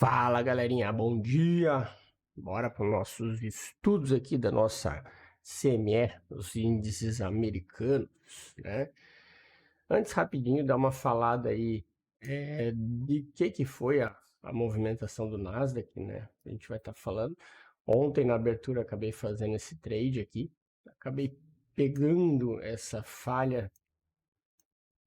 Fala galerinha, bom dia! Bora para os nossos estudos aqui da nossa CME, os índices americanos, né? Antes, rapidinho, dar uma falada aí de que foi a movimentação do Nasdaq, né? A gente vai estar falando. Ontem, na abertura, acabei fazendo esse trade aqui, acabei pegando essa falha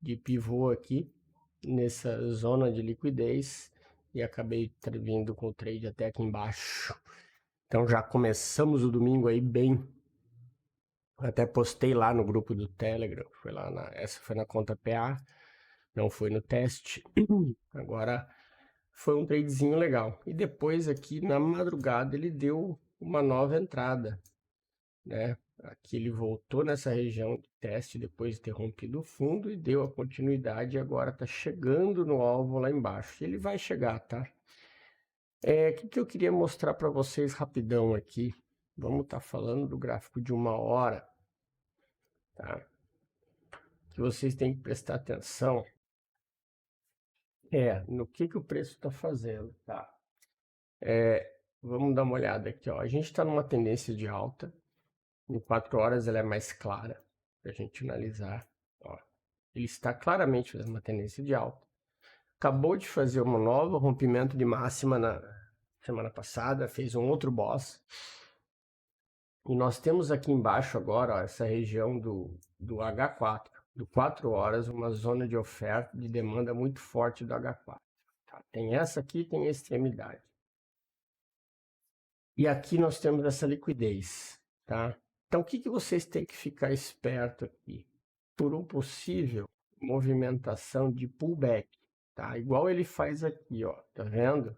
de pivô aqui, nessa zona de liquidez, e acabei vindo com o trade até aqui embaixo. Então já começamos o domingo aí bem. Até postei lá no grupo do Telegram, essa foi na conta PA, não foi no teste. Agora foi um tradezinho legal. E depois aqui na madrugada ele deu uma nova entrada, né? Aqui ele voltou nessa região de teste depois de ter rompido o fundo e deu a continuidade e agora está chegando no alvo lá embaixo. Ele vai chegar, tá? O que eu queria mostrar para vocês rapidão aqui. Vamos estar falando do gráfico de 1 hora, tá? Que vocês têm que prestar atenção no que o preço está fazendo, tá? Vamos dar uma olhada aqui, ó. A gente está numa tendência de alta. Em 4 horas ela é mais clara para a gente analisar. Ó, ele está claramente fazendo uma tendência de alta. Acabou de fazer um novo rompimento de máxima na semana passada, fez um outro boss. E nós temos aqui embaixo agora, ó, essa região do H4, do 4 horas, uma zona de oferta, de demanda muito forte do H4. Tá? Tem essa aqui, tem a extremidade. E aqui nós temos essa liquidez, tá? Então, o que vocês têm que ficar esperto aqui? Por um possível movimentação de pullback, tá? Igual ele faz aqui, ó, tá vendo?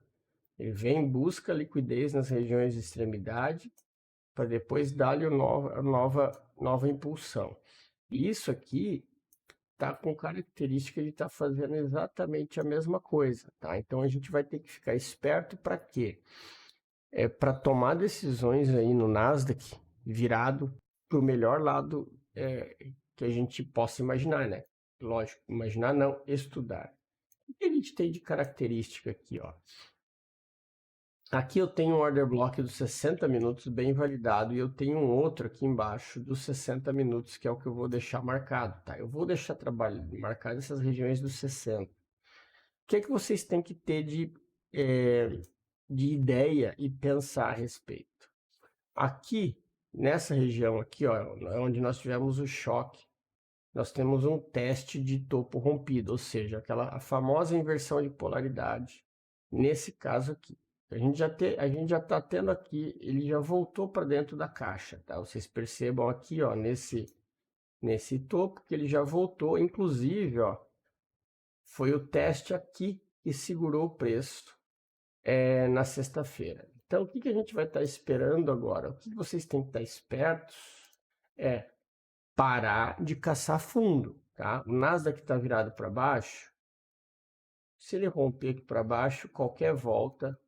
Ele vem, busca liquidez nas regiões de extremidade, para depois dar-lhe nova impulsão. E isso aqui tá com característica de estar fazendo exatamente a mesma coisa, tá? Então a gente vai ter que ficar esperto para quê? Para tomar decisões aí no Nasdaq virado para o melhor lado que a gente possa imaginar, né? Lógico, imaginar não, estudar. O que a gente tem de característica aqui, ó? Aqui eu tenho um order block dos 60 minutos bem validado e eu tenho um outro aqui embaixo dos 60 minutos, que é o que eu vou deixar marcado, tá? Eu vou deixar marcado essas regiões dos 60. O que vocês têm que ter de ideia e pensar a respeito? Aqui, nessa região aqui, ó, onde nós tivemos o choque, nós temos um teste de topo rompido, ou seja, a famosa inversão de polaridade, nesse caso aqui. A gente já está tendo aqui, ele já voltou para dentro da caixa, tá? Vocês percebam aqui, ó, nesse topo que ele já voltou, inclusive, ó, foi o teste aqui que segurou o preço na sexta-feira. Então, o que a gente vai estar esperando agora? O que vocês têm que estar espertos é parar de caçar fundo, tá? O Nasdaq está virado para baixo. Se ele romper aqui para baixo, qualquer volta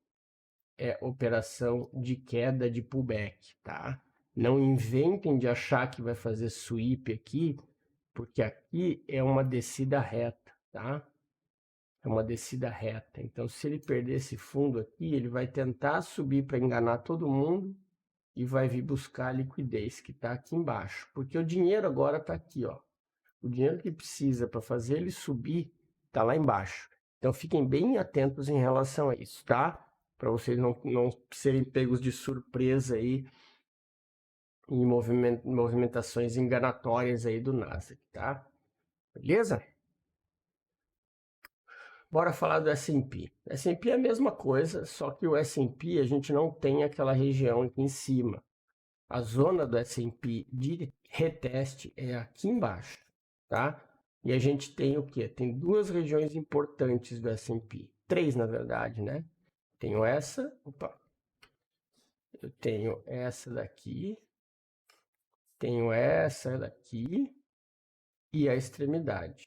é operação de queda de pullback, tá? Não inventem de achar que vai fazer sweep aqui, porque aqui é uma descida reta, tá? É uma descida reta. Então, se ele perder esse fundo aqui, ele vai tentar subir para enganar todo mundo e vai vir buscar a liquidez que está aqui embaixo. Porque o dinheiro agora está aqui, ó. O dinheiro que precisa para fazer ele subir está lá embaixo. Então, fiquem bem atentos em relação a isso, tá? Para vocês não serem pegos de surpresa aí em movimentações enganatórias aí do Nasdaq, tá? Beleza? Bora falar do S&P. S&P é a mesma coisa, só que o S&P a gente não tem aquela região aqui em cima. A zona do S&P de reteste é aqui embaixo, tá? E a gente tem o quê? Tem duas regiões importantes do S&P. 3, na verdade, né? Tenho essa, eu tenho essa daqui, tenho essa daqui e a extremidade,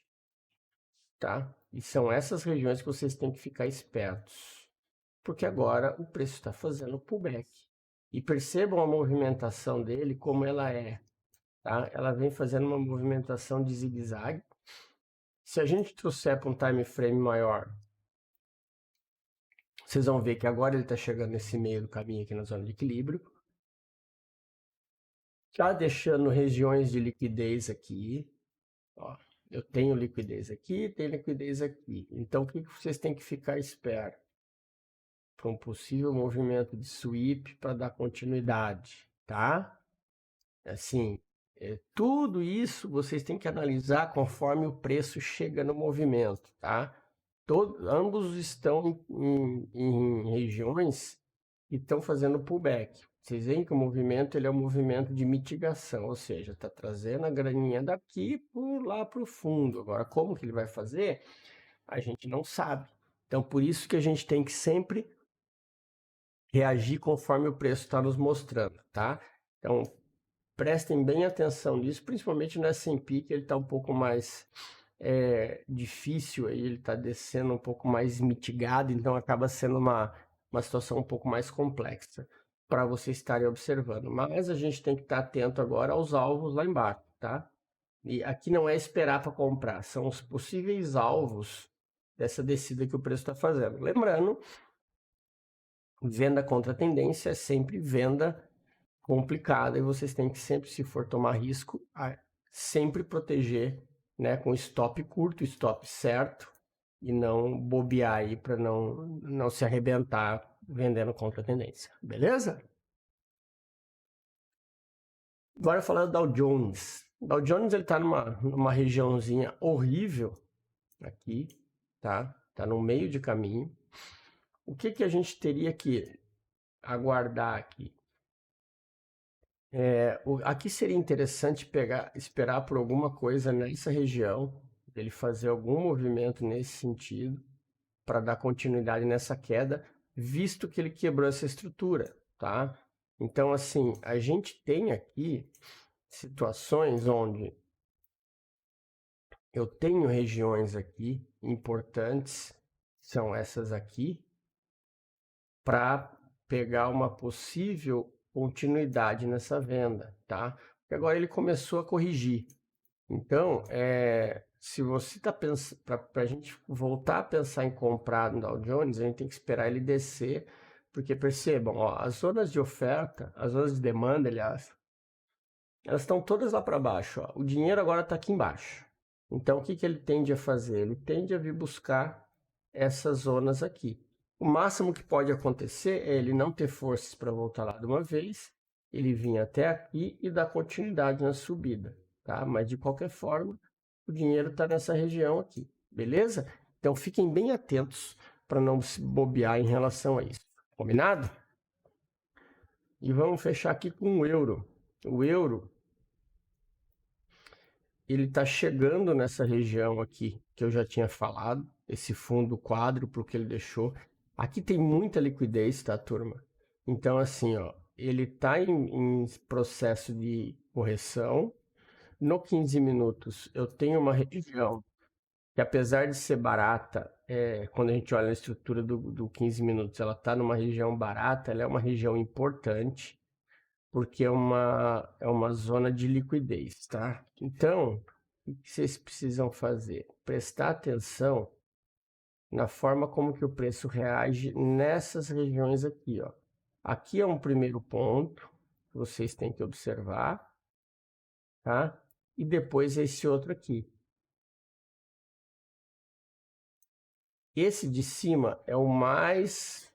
tá? E são essas regiões que vocês têm que ficar espertos, porque agora o preço está fazendo pullback. E percebam a movimentação dele como ela é, tá? Ela vem fazendo uma movimentação de zigue-zague. Se a gente trouxer para um time frame maior, Vocês vão ver que agora ele está chegando nesse meio do caminho aqui na zona de equilíbrio. Já deixando regiões de liquidez aqui. Ó, eu tenho liquidez aqui, tenho liquidez aqui. Então, o que vocês têm que ficar esperto? Para um possível movimento de sweep para dar continuidade, tá? Assim, tudo isso vocês têm que analisar conforme o preço chega no movimento, tá? Ambos estão em regiões que estão fazendo pullback. Vocês veem que o movimento ele é um movimento de mitigação, ou seja, está trazendo a graninha daqui por lá para o fundo. Agora, como que ele vai fazer? A gente não sabe. Então, por isso que a gente tem que sempre reagir conforme o preço está nos mostrando, tá? Então, prestem bem atenção nisso, principalmente no S&P, que ele está um pouco mais difícil, aí ele está descendo um pouco mais mitigado, então acaba sendo uma situação um pouco mais complexa para vocês estarem observando. Mas a gente tem que estar atento agora aos alvos lá embaixo, tá? E aqui não é esperar para comprar, são os possíveis alvos dessa descida que o preço está fazendo. Lembrando, venda contra tendência é sempre venda complicada e vocês têm que sempre, se for tomar risco, sempre proteger, né, com stop curto, stop certo e não bobear aí para não se arrebentar vendendo contra a tendência, beleza? Agora falando do Dow Jones. O Dow Jones ele está numa regiãozinha horrível aqui, tá? Tá no meio de caminho. O que a gente teria que aguardar aqui? Aqui seria interessante esperar por alguma coisa nessa região, ele fazer algum movimento nesse sentido, para dar continuidade nessa queda, visto que ele quebrou essa estrutura, tá? Então, assim, a gente tem aqui situações onde eu tenho regiões aqui importantes, são essas aqui, para pegar uma possível continuidade nessa venda, tá? Porque agora ele começou a corrigir. Então, se você está pensando, para a gente voltar a pensar em comprar no Dow Jones, a gente tem que esperar ele descer, porque percebam, ó, as zonas de oferta, as zonas de demanda, aliás, elas estão todas lá para baixo, ó. O dinheiro agora está aqui embaixo. Então, o que ele tende a fazer? Ele tende a vir buscar essas zonas aqui. O máximo que pode acontecer é ele não ter forças para voltar lá de uma vez, ele vir até aqui e dar continuidade na subida, tá? Mas de qualquer forma, o dinheiro está nessa região aqui, beleza? Então fiquem bem atentos para não se bobear em relação a isso, combinado? E vamos fechar aqui com o euro. O euro, ele está chegando nessa região aqui que eu já tinha falado, esse fundo quádruplo que ele deixou. Aqui tem muita liquidez, tá, turma? Então, assim, ó, ele está em processo de correção. No 15 minutos, eu tenho uma região que, apesar de ser barata, quando a gente olha a estrutura do 15 minutos, ela está numa região barata, ela é uma região importante, porque é uma zona de liquidez, tá? Então, o que vocês precisam fazer? Prestar atenção na forma como que o preço reage nessas regiões aqui, ó. Aqui é um primeiro ponto que vocês têm que observar, tá? E depois esse outro aqui. Esse de cima é o mais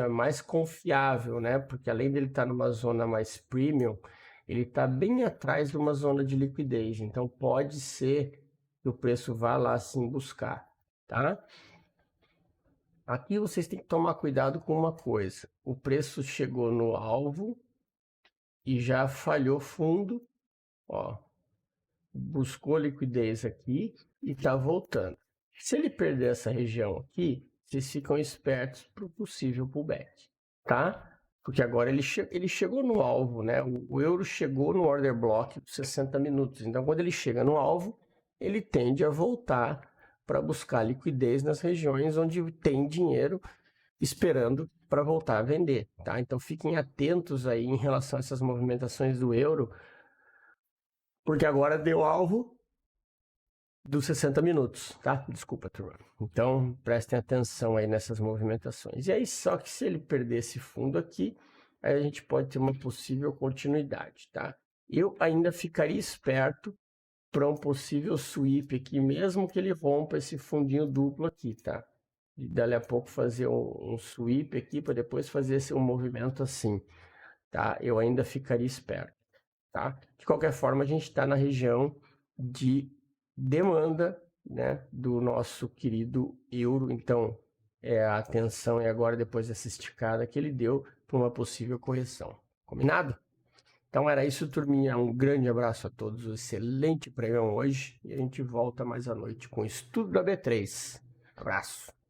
mais confiável, né? Porque além dele estar numa zona mais premium, ele está bem atrás de uma zona de liquidez. Então pode ser que o preço vá lá sim buscar, tá? Aqui vocês têm que tomar cuidado com uma coisa. O preço chegou no alvo e já falhou fundo, ó. Buscou liquidez aqui e está voltando. Se ele perder essa região aqui, vocês ficam espertos para o possível pullback, tá? Porque agora ele chegou no alvo, né? O euro chegou no order block de 60 minutos. Então, quando ele chega no alvo, ele tende a voltar para buscar liquidez nas regiões onde tem dinheiro esperando para voltar a vender, tá? Então, fiquem atentos aí em relação a essas movimentações do euro, porque agora deu alvo dos 60 minutos, tá? Desculpa, turma. Então, prestem atenção aí nessas movimentações. E aí, só que se ele perder esse fundo aqui, aí a gente pode ter uma possível continuidade, tá? Eu ainda ficaria esperto para um possível sweep aqui, mesmo que ele rompa esse fundinho duplo aqui, tá? E dali a pouco fazer um sweep aqui para depois fazer um movimento assim, tá? Eu ainda ficaria esperto, tá? De qualquer forma, a gente está na região de demanda, né, do nosso querido euro. Então, a atenção é agora, depois dessa esticada que ele deu, para uma possível correção. Combinado? Então era isso, turminha. Um grande abraço a todos, um excelente pregão hoje e a gente volta mais à noite com o estudo da B3. Abraço!